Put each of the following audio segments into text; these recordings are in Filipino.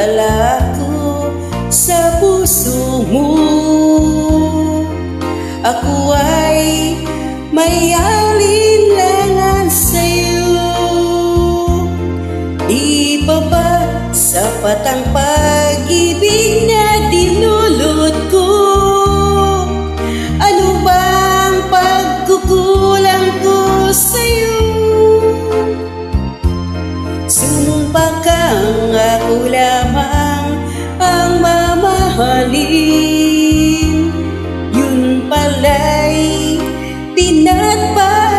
tiwala ko sa puso mo. Ako ay may alinlangan sa'yo. Di pa ba sapat ang pag-ibig na dinulot ko? Ano bang pagkukulang ko sa'yo? Sumpa kang ako lamang ang mamahalin. Yun pala'y pinagpa.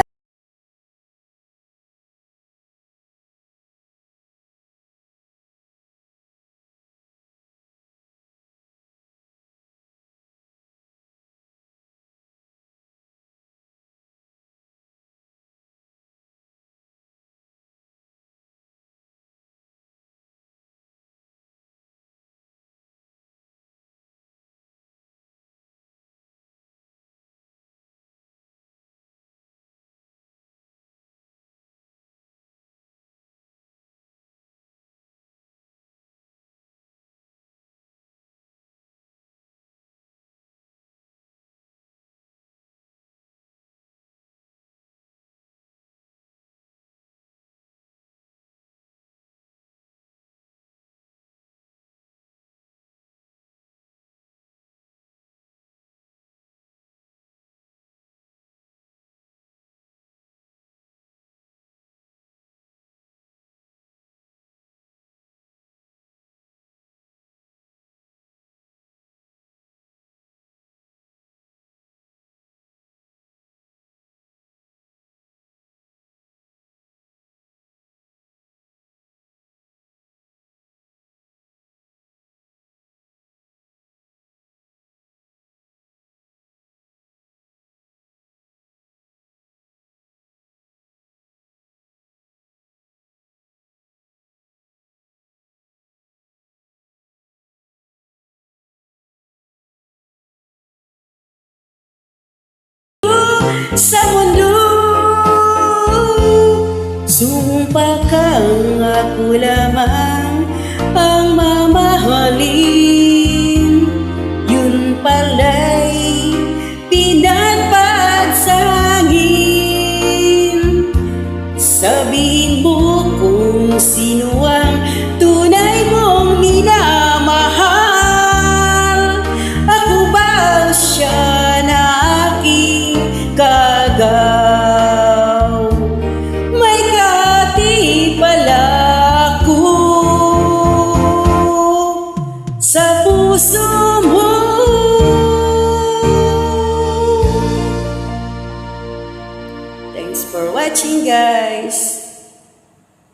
Sa mundo, sumpa kang ako lamang ang mamahalin. Yun pala'y pinagpagsangin. Sabihin mo kung sino ang tunay mong minamahal. Ako ba siya na aking kagaw? May katipala ko sa puso mo. Thanks for watching, guys.